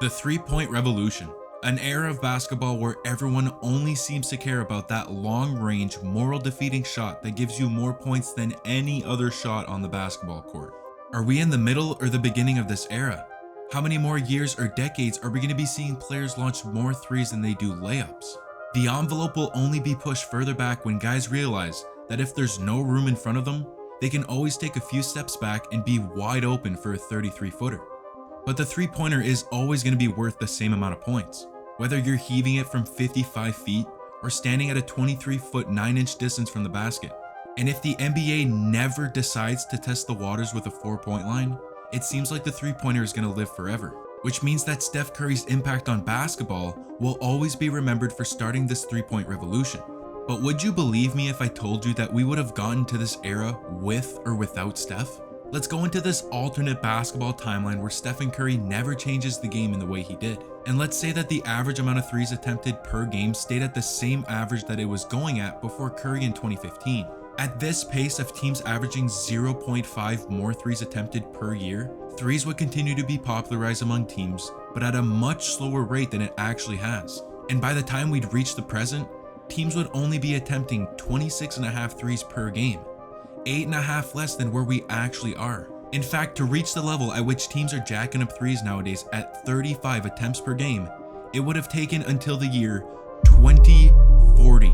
The three-point revolution, an era of basketball where everyone only seems to care about that long-range, moral-defeating shot that gives you more points than any other shot on the basketball court. Are we in the middle or the beginning of this era? How many more years or decades are we going to be seeing players launch more threes than they do layups? The envelope will only be pushed further back when guys realize that if there's no room in front of them, they can always take a few steps back and be wide open for a 33-footer. But the three-pointer is always going to be worth the same amount of points, whether you're heaving it from 55 feet or standing at a 23-foot 9-inch distance from the basket. And if the NBA never decides to test the waters with a 4-point line, it seems like the three-pointer is going to live forever, which means that Steph Curry's impact on basketball will always be remembered for starting this three-point revolution. But would you believe me if I told you that we would have gotten to this era with or without Steph? Let's go into this alternate basketball timeline where Stephen Curry never changes the game in the way he did. And let's say that the average amount of threes attempted per game stayed at the same average that it was going at before Curry in 2015. At this pace of teams averaging 0.5 more threes attempted per year, threes would continue to be popularized among teams, but at a much slower rate than it actually has. And by the time we'd reach the present, teams would only be attempting 26.5 threes per game, 8.5 less than where we actually are. In fact, to reach the level at which teams are jacking up threes nowadays at 35 attempts per game, it would have taken until the year 2040.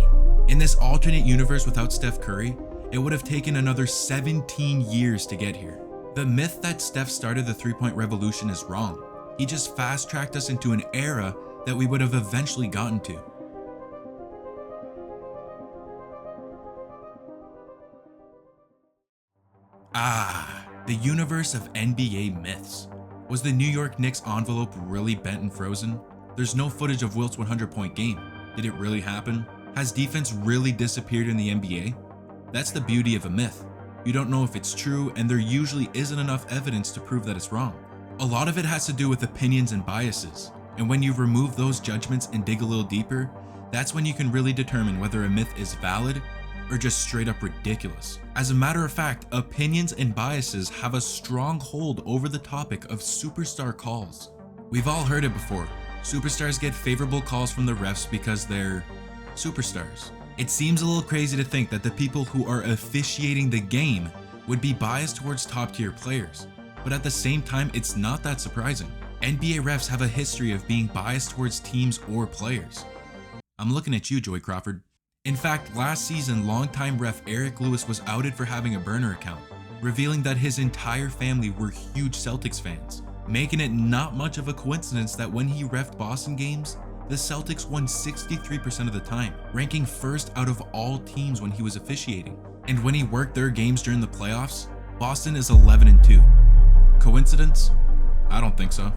In this alternate universe without Steph Curry, it would have taken another 17 years to get here. The myth that Steph started the three-point revolution is wrong. He just fast-tracked us into an era that we would have eventually gotten to. The universe of NBA myths. Was the New York Knicks envelope really bent and frozen? There's no footage of Wilt's 100-point game. Did it really happen? Has defense really disappeared in the NBA? That's the beauty of a myth. You don't know if it's true, and there usually isn't enough evidence to prove that it's wrong. A lot of it has to do with opinions and biases, and when you remove those judgments and dig a little deeper, that's when you can really determine whether a myth is valid or just straight up ridiculous. As a matter of fact, opinions and biases have a strong hold over the topic of superstar calls. We've all heard it before. Superstars get favorable calls from the refs because they're superstars. It seems a little crazy to think that the people who are officiating the game would be biased towards top-tier players, but at the same time, it's not that surprising. NBA refs have a history of being biased towards teams or players. I'm looking at you, Joy Crawford. In fact, last season, longtime ref Eric Lewis was outed for having a burner account, revealing that his entire family were huge Celtics fans, making it not much of a coincidence that when he reffed Boston games, the Celtics won 63% of the time, ranking first out of all teams when he was officiating. And when he worked their games during the playoffs, Boston is 11-2. Coincidence? I don't think so.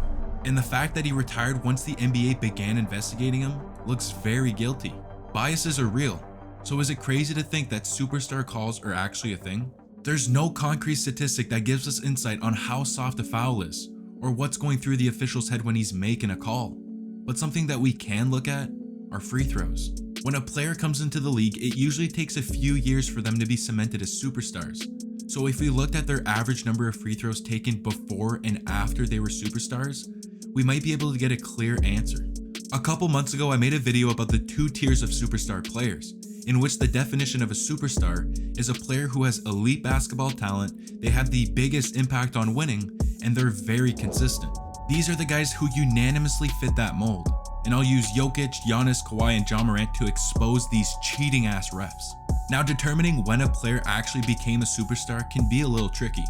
And the fact that he retired once the NBA began investigating him looks very guilty. Biases are real, so is it crazy to think that superstar calls are actually a thing? There's no concrete statistic that gives us insight on how soft a foul is, or what's going through the official's head when he's making a call. But something that we can look at are free throws. When a player comes into the league, it usually takes a few years for them to be cemented as superstars. So if we looked at their average number of free throws taken before and after they were superstars, we might be able to get a clear answer. A couple months ago, I made a video about the two tiers of superstar players, in which the definition of a superstar is a player who has elite basketball talent, they have the biggest impact on winning, and they're very consistent. These are the guys who unanimously fit that mold, and I'll use Jokic, Giannis, Kawhi, and Ja Morant to expose these cheating ass refs. Now, determining when a player actually became a superstar can be a little tricky,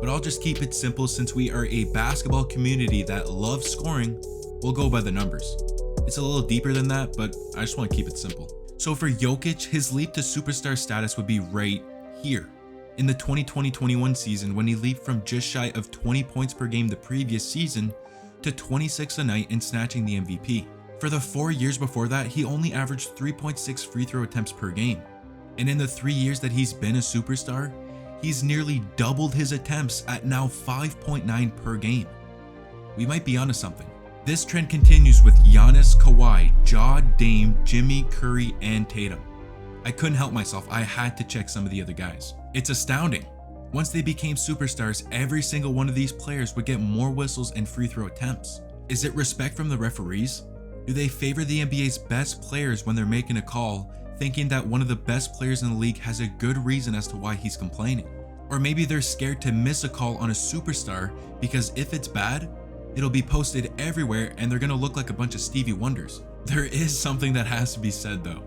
but I'll just keep it simple since we are a basketball community that loves scoring. We'll go by the numbers. It's a little deeper than that, but I just want to keep it simple. So for Jokic, his leap to superstar status would be right here. In the 2020-21 season, when he leaped from just shy of 20 points per game the previous season to 26 a night and snatching the MVP. For the 4 years before that, he only averaged 3.6 free throw attempts per game. And in the 3 years that he's been a superstar, he's nearly doubled his attempts at now 5.9 per game. We might be onto something. This trend continues with Giannis, Kawhi, Ja, Dame, Jimmy, Curry, and Tatum. I couldn't help myself, I had to check some of the other guys. It's astounding. Once they became superstars, every single one of these players would get more whistles and free throw attempts. Is it respect from the referees? Do they favor the NBA's best players when they're making a call, thinking that one of the best players in the league has a good reason as to why he's complaining? Or maybe they're scared to miss a call on a superstar because if it's bad, it'll be posted everywhere and they're gonna look like a bunch of Stevie Wonders. There is something that has to be said though.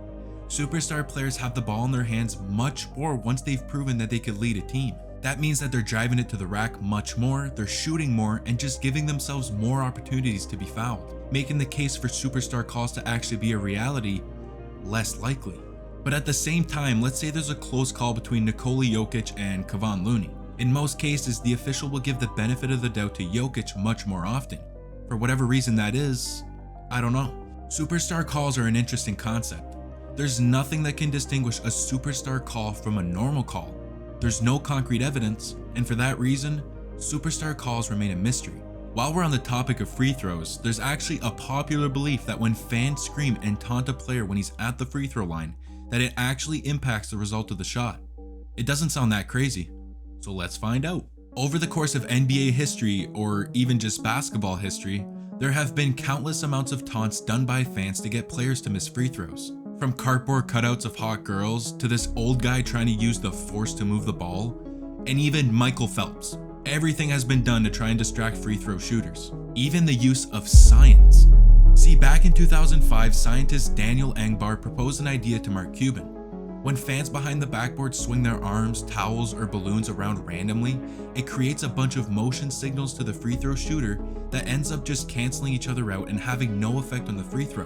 Superstar players have the ball in their hands much more once they've proven that they could lead a team. That means that they're driving it to the rack much more, they're shooting more, and just giving themselves more opportunities to be fouled, making the case for superstar calls to actually be a reality less likely. But at the same time, let's say there's a close call between Nikola Jokic and Kevon Looney. In most cases, the official will give the benefit of the doubt to Jokic much more often. For whatever reason that is, I don't know. Superstar calls are an interesting concept. There's nothing that can distinguish a superstar call from a normal call. There's no concrete evidence, and for that reason, superstar calls remain a mystery. While we're on the topic of free throws, there's actually a popular belief that when fans scream and taunt a player when he's at the free throw line, that it actually impacts the result of the shot. It doesn't sound that crazy, so let's find out. Over the course of NBA history, or even just basketball history, there have been countless amounts of taunts done by fans to get players to miss free throws. From cardboard cutouts of hot girls, to this old guy trying to use the force to move the ball, and even Michael Phelps. Everything has been done to try and distract free throw shooters. Even the use of science. See, back in 2005, scientist Daniel Engbar proposed an idea to Mark Cuban. When fans behind the backboard swing their arms, towels, or balloons around randomly, it creates a bunch of motion signals to the free throw shooter that ends up just canceling each other out and having no effect on the free throw,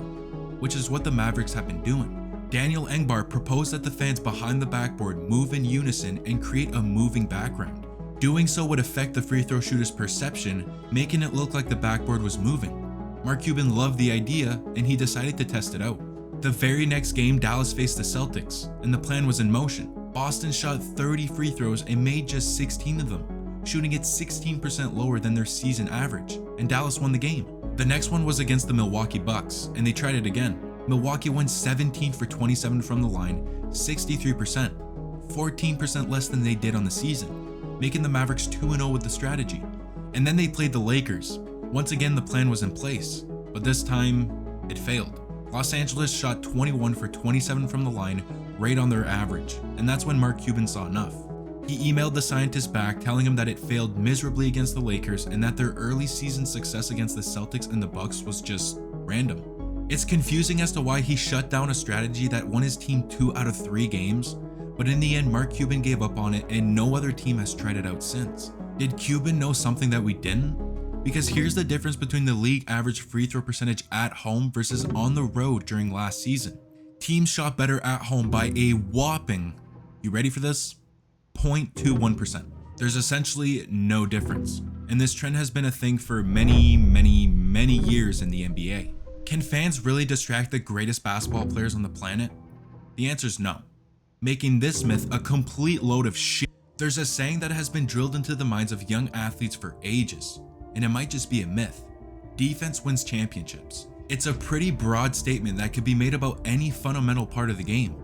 which is what the Mavericks have been doing. Daniel Engbar proposed that the fans behind the backboard move in unison and create a moving background. Doing so would affect the free throw shooter's perception, making it look like the backboard was moving. Mark Cuban loved the idea and he decided to test it out. The very next game, Dallas faced the Celtics, and the plan was in motion. Boston shot 30 free throws and made just 16 of them, shooting it 16% lower than their season average, and Dallas won the game. The next one was against the Milwaukee Bucks, and they tried it again. Milwaukee went 17 for 27 from the line, 63%, 14% less than they did on the season, making the Mavericks 2-0 with the strategy. And then they played the Lakers. Once again, the plan was in place, but this time, it failed. Los Angeles shot 21 for 27 from the line, right on their average, and that's when Mark Cuban saw enough. He emailed the scientist back telling him that it failed miserably against the Lakers and that their early season success against the Celtics and the Bucks was just random. It's confusing as to why he shut down a strategy that won his team 2 out of 3 games, but in the end Mark Cuban gave up on it and no other team has tried it out since. Did Cuban know something that we didn't? Because here's the difference between the league average free throw percentage at home versus on the road during last season. Teams shot better at home by a whopping, you ready for this? 0.21%. There's essentially no difference, and this trend has been a thing for many years in the NBA. Can fans really distract the greatest basketball players on the planet? The answer is no, making this myth a complete load of shit. There's a saying that has been drilled into the minds of young athletes for ages, and it might just be a myth. Defense wins championships. It's a pretty broad statement that could be made about any fundamental part of the game.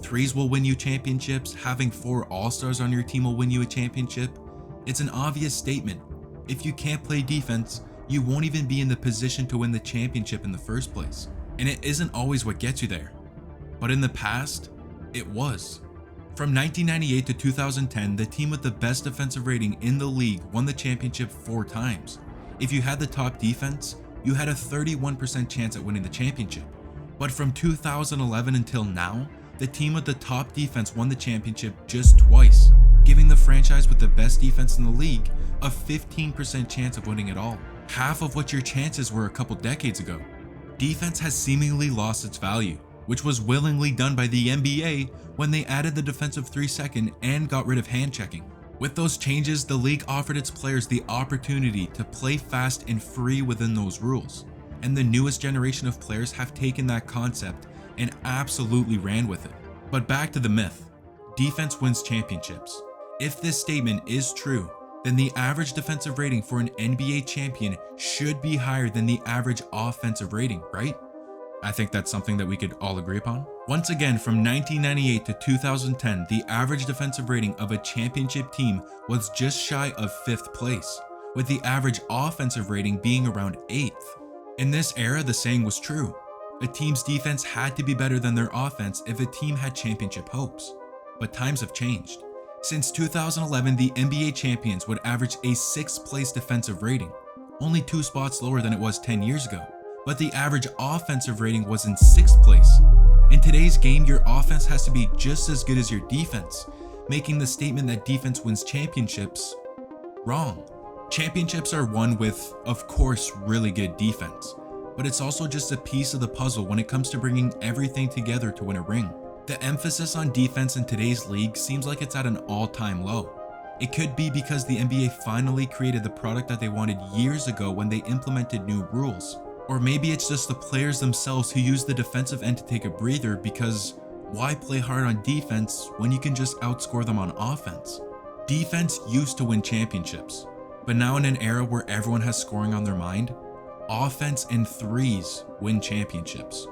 Threes will win you championships, having 4 all-stars on your team will win you a championship. It's an obvious statement. If you can't play defense, you won't even be in the position to win the championship in the first place. And it isn't always what gets you there. But in the past, it was. From 1998 to 2010, the team with the best defensive rating in the league won the championship 4 times. If you had the top defense, you had a 31% chance at winning the championship. But from 2011 until now, the team with the top defense won the championship just twice, giving the franchise with the best defense in the league a 15% chance of winning it all. Half of what your chances were a couple decades ago. Defense has seemingly lost its value, which was willingly done by the NBA when they added the defensive 3-second and got rid of hand checking. With those changes, the league offered its players the opportunity to play fast and free within those rules. And the newest generation of players have taken that concept and absolutely ran with it. But back to the myth. Defense wins championships. If this statement is true, then the average defensive rating for an NBA champion should be higher than the average offensive rating, right? I think that's something that we could all agree upon. Once again, from 1998 to 2010, the average defensive rating of a championship team was just shy of 5th place, with the average offensive rating being around 8th. In this era, the saying was true. A team's defense had to be better than their offense if a team had championship hopes. But times have changed. Since 2011, the NBA champions would average a 6th place defensive rating, only 2 spots lower than it was 10 years ago. But the average offensive rating was in 6th place. In today's game, your offense has to be just as good as your defense, making the statement that defense wins championships wrong. Championships are won with, of course, really good defense, but it's also just a piece of the puzzle when it comes to bringing everything together to win a ring. The emphasis on defense in today's league seems like it's at an all-time low. It could be because the NBA finally created the product that they wanted years ago when they implemented new rules. Or maybe it's just the players themselves who use the defensive end to take a breather, because why play hard on defense when you can just outscore them on offense? Defense used to win championships, but now in an era where everyone has scoring on their mind, offense and threes win championships.